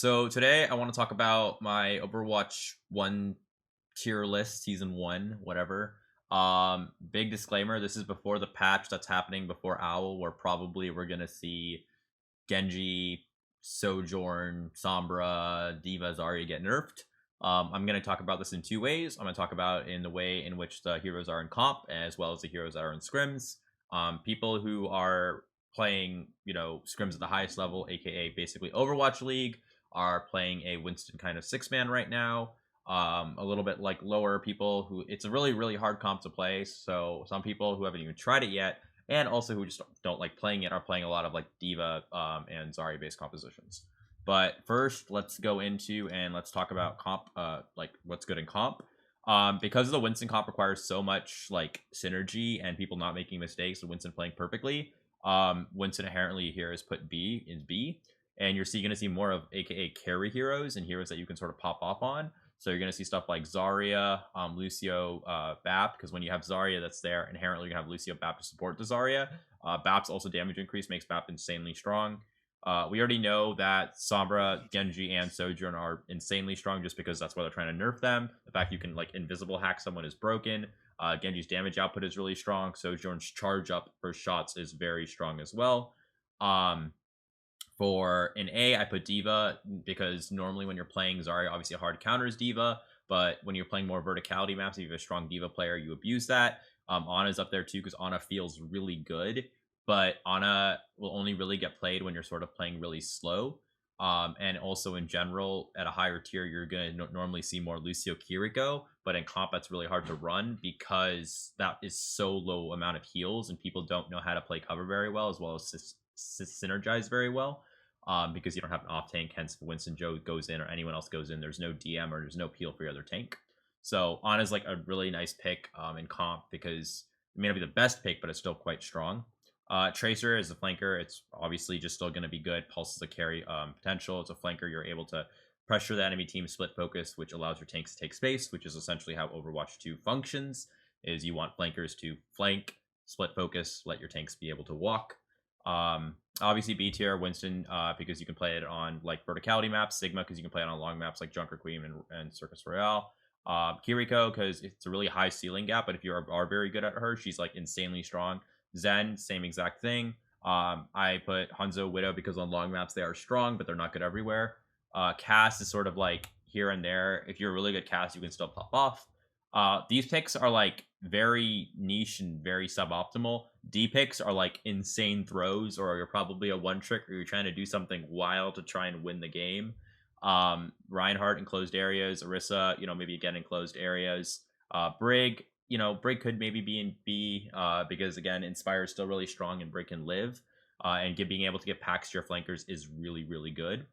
So today I want to talk about my Overwatch 1 tier list, season 1, whatever. Big disclaimer, this is before the patch that's happening before Owl, where probably we're gonna see Genji, Sojourn, Sombra, d.va, Zarya get nerfed. I'm going to talk about this in two ways. I'm going to talk about in the way in which the heroes are in comp, as well as the heroes that are in scrims. People who are playing, scrims at the highest level, aka basically Overwatch League, are playing a Winston kind of six-man right now. A little bit like lower people who it's a really hard comp to play. So some people who haven't even tried it yet, and also who just don't like playing it, are playing a lot of like d.va and Zarya based compositions. But first, let's go into and let's talk about comp, like what's good in comp. Because the Winston comp requires so much like synergy and people not making mistakes and Winston playing perfectly. Winston inherently here is put B in B, and you're going to see more of AKA carry heroes and heroes that you can sort of pop off on. So you're going to see stuff like Zarya, Lucio, Bap, because when you have Zarya that's there, inherently you're going to have Lucio, Bap to support the Zarya. Bap's also damage increase makes Bap insanely strong. We already know that Sombra, Genji, and Sojourn are insanely strong just because that's why they're trying to nerf them. The fact you can like invisible hack someone is broken. Genji's damage output is really strong. Sojourn's charge up for shots is very strong as well. For an A, I put d.va because normally when you're playing Zarya, obviously hard counters d.va, but when you're playing more verticality maps, if you have a strong d.va player, you abuse that. Ana's up there too because Ana feels really good, but Ana will only really get played when you're sort of playing really slow. And also in general, at a higher tier, you're going to normally see more Lucio Kiriko, but in comp, that's really hard to run because that is so low amount of heals and people don't know how to play cover very well as synergize very well. Because you don't have an off tank, hence if Winston Joe goes in or anyone else goes in, there's no DM or there's no peel for your other tank. So Ana's like a really nice pick in comp because it may not be the best pick, but it's still quite strong. Tracer is a flanker. It's obviously just still going to be good. Pulse is a carry potential. It's a flanker. You're able to pressure the enemy team split focus, which allows your tanks to take space, which is essentially how Overwatch 2 functions, is you want flankers to flank, split focus, let your tanks be able to walk. Obviously B tier Winston because you can play it on like verticality maps, Sigma because you can play it on long maps like Junker Queen and Circus Royale. Kiriko because it's a really high ceiling gap, but if you are very good at her, she's like insanely strong. Zen, same exact thing. I put Hanzo Widow because on long maps they are strong, but they're not good everywhere. Cass is sort of like here and there. If you're a really good Cass, you can still pop off. These picks are like very niche and very suboptimal. D picks are like insane throws, or you're probably a one trick, or you're trying to do something wild to try and win the game. Reinhardt in closed areas, Orisa, maybe again in closed areas. Brig, Brig could maybe be in B because again, Inspire is still really strong and Brig can live. And being able to get packs to your flankers is really good.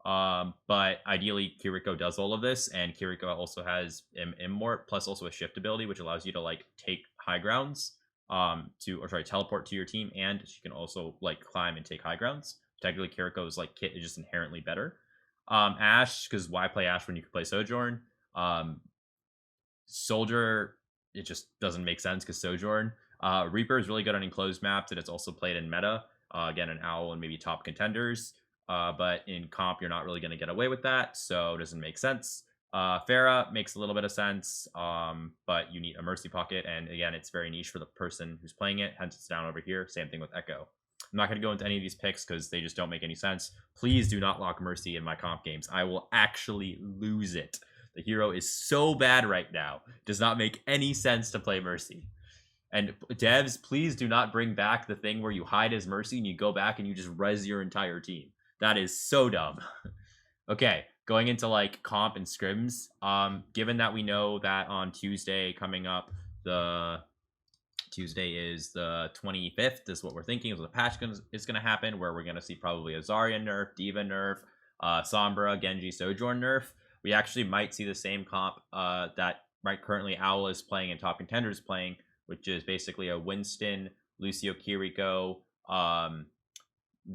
But ideally Kiriko does all of this, and Kiriko also has Immort plus also a shift ability, which allows you to like take high grounds teleport to your team, and she can also like climb and take high grounds. Technically Kiriko's like kit is just inherently better. Ashe, because why play Ashe when you can play Sojourn? Soldier, it just doesn't make sense because Sojourn. Reaper is really good on enclosed maps, and it's also played in meta. Again, an Owl and maybe top contenders. But in comp, you're not really going to get away with that, so it doesn't make sense. Pharah makes a little bit of sense, but you need a Mercy Pocket, and again, it's very niche for the person who's playing it, hence it's down over here. Same thing with Echo. I'm not going to go into any of these picks because they just don't make any sense. Please do not lock Mercy in my comp games. I will actually lose it. The hero is so bad right now. It does not make any sense to play Mercy. And devs, please do not bring back the thing where you hide as Mercy and you go back and you just res your entire team. That is so dumb. Okay, going into like comp and scrims. Given that we know that on Tuesday coming up, Tuesday is the 25th, is what we're thinking is the patch is going to happen, where we're going to see probably a Zarya nerf, d.va nerf, Sombra, Genji, Sojourn nerf. We actually might see the same comp that right currently Owl is playing and top contenders playing, which is basically a Winston, Lucio Kiriko,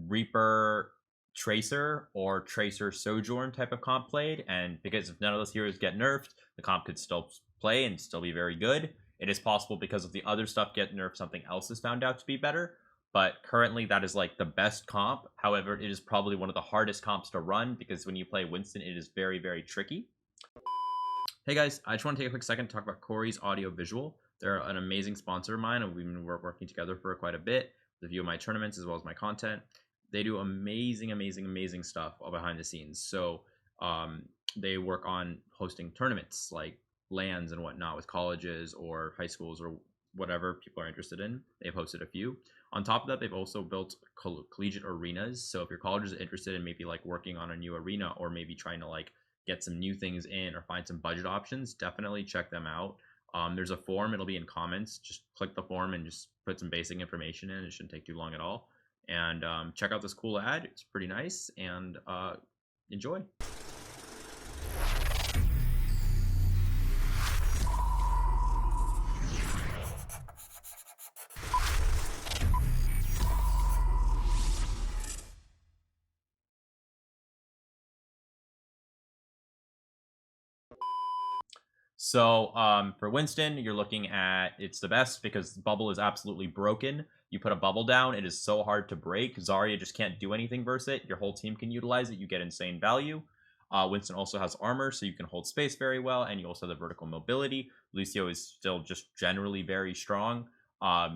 Reaper, Tracer, or Tracer Sojourn type of comp played. And because if none of those heroes get nerfed, the comp could still play and still be very good. It is possible because of the other stuff get nerfed, something else is found out to be better. but currently that is like the best comp. However, it is probably one of the hardest comps to run because when you play Winston, it is very, very tricky. Hey guys, I just want to take a quick second to talk about Cory's Audio Visual. They're an amazing sponsor of mine, and we've been working together for quite a bit with a few of my tournaments as well as my content. They do amazing, amazing, amazing stuff all behind the scenes. So they work on hosting tournaments like LANs and whatnot with colleges or high schools or whatever people are interested in. They've hosted a few. On top of that, they've also built collegiate arenas. So if your college is interested in maybe like working on a new arena or maybe trying to like get some new things in or find some budget options, definitely check them out. There's a form, it'll be in comments. Just click the form and just put some basic information in. It shouldn't take too long at all. And check out this cool ad. It's pretty nice, and enjoy. So for Winston, you're looking at, it's the best because bubble is absolutely broken. You put a bubble down, it is so hard to break. Zarya just can't do anything versus it. Your whole team can utilize it. You get insane value. Winston also has armor, so you can hold space very well, and you also have the vertical mobility. Lucio is still just generally very strong,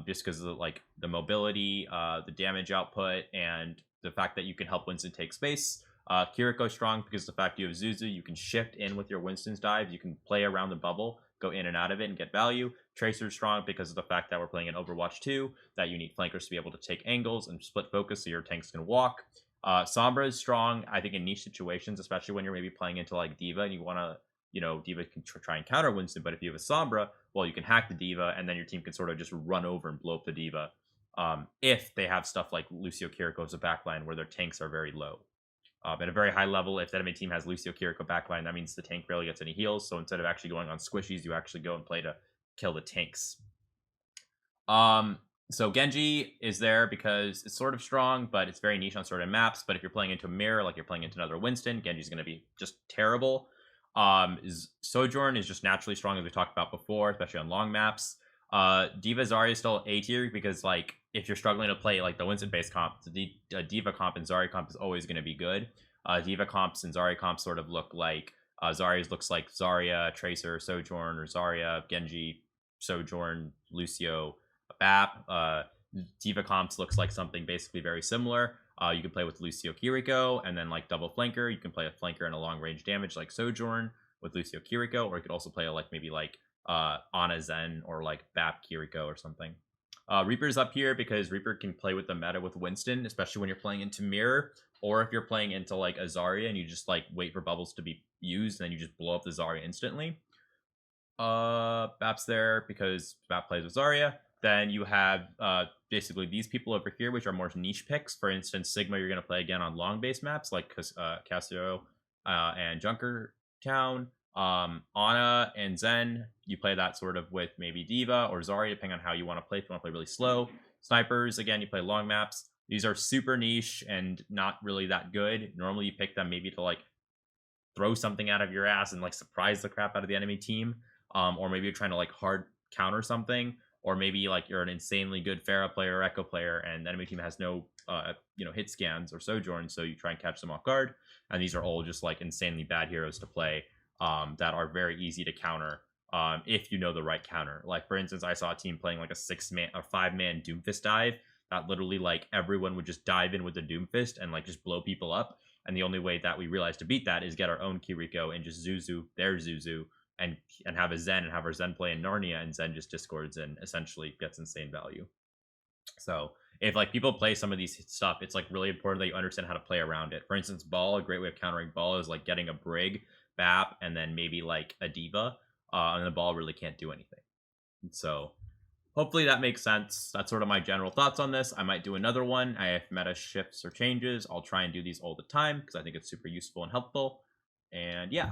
just because of like the mobility, the damage output, and the fact that you can help Winston take space. Kiriko strong because the fact you have Zuzu, you can shift in with your Winston's dive, you can play around the bubble, go in and out of it and get value. Tracer's strong because of the fact that we're playing in Overwatch 2, that you need flankers to be able to take angles and split focus so your tanks can walk. Sombra is strong, I think, in niche situations, especially when you're maybe playing into like D.va and you want to, you know, D.va can try and counter Winston, but if you have a Sombra, well, you can hack the D.va and then your team can sort of just run over and blow up the D.va. If they have stuff like Lucio Kiriko as a backline where their tanks are very low. At a very high level, if the enemy team has Lucio Kiriko backline, that means the tank rarely gets any heals. So instead of actually going on squishies, you actually go and play to kill the tanks. So Genji is there because it's sort of strong, but it's very niche on certain maps. But if you're playing into a mirror, like you're playing into another Winston, Genji's going to be just terrible. Sojourn is just naturally strong, as we talked about before, especially on long maps. D.va Zarya is still A tier because like if you're struggling to play like the Winston based comp, the D.va comp and Zarya comp is always going to be good. D.va comps and Zarya comps sort of look like Zarya's looks like Zarya, Tracer, Sojourn, or Zarya, Genji, Sojourn, Lucio, Bap. D.va comps looks like something basically very similar. You can play with Lucio Kiriko and then like double flanker. You can play a flanker and a long range damage like Sojourn with Lucio Kiriko, or you could also play like maybe like Ana Zen or like Bap Kiriko or something. Reaper's up here because Reaper can play with the meta with Winston, especially when you're playing into mirror, or if you're playing into like a Zarya and you just like wait for bubbles to be used and then you just blow up the Zarya instantly. Bap's there because Bap plays with Zarya. Then you have basically these people over here, which are more niche picks. For instance, Sigma, you're going to play again on long base maps like Casio and Junkertown. Ana and Zen, you play that sort of with maybe D.va or Zarya, depending on how you want to play. If you want to play really slow. Snipers, again, you play long maps. These are super niche and not really that good. Normally, you pick them maybe to like throw something out of your ass and like surprise the crap out of the enemy team. Or maybe you're trying to like hard counter something. Or maybe like you're an insanely good Pharah player or Echo player and the enemy team has no hit scans or Sojourn, so you try and catch them off guard. And these are all just like insanely bad heroes to play that are very easy to counter if you know the right counter. Like for instance, I saw a team playing like a 5-man Doomfist dive that literally like everyone would just dive in with the Doomfist and like just blow people up. And the only way that we realized to beat that is get our own Kiriko and just Zuzu their Zuzu and have a Zen and have our Zen play in Narnia, and Zen just discords and essentially gets insane value. So if like people play some of these stuff, it's like really important that you understand how to play around it. For instance, Ball, a great way of countering Ball is like getting a Brig, Bap, and then maybe like a D.va, and the Ball really can't do anything. So hopefully that makes sense. That's sort of my general thoughts on this. I might do another one. I have meta shifts or changes. I'll try and do these all the time because I think it's super useful and helpful. And yeah.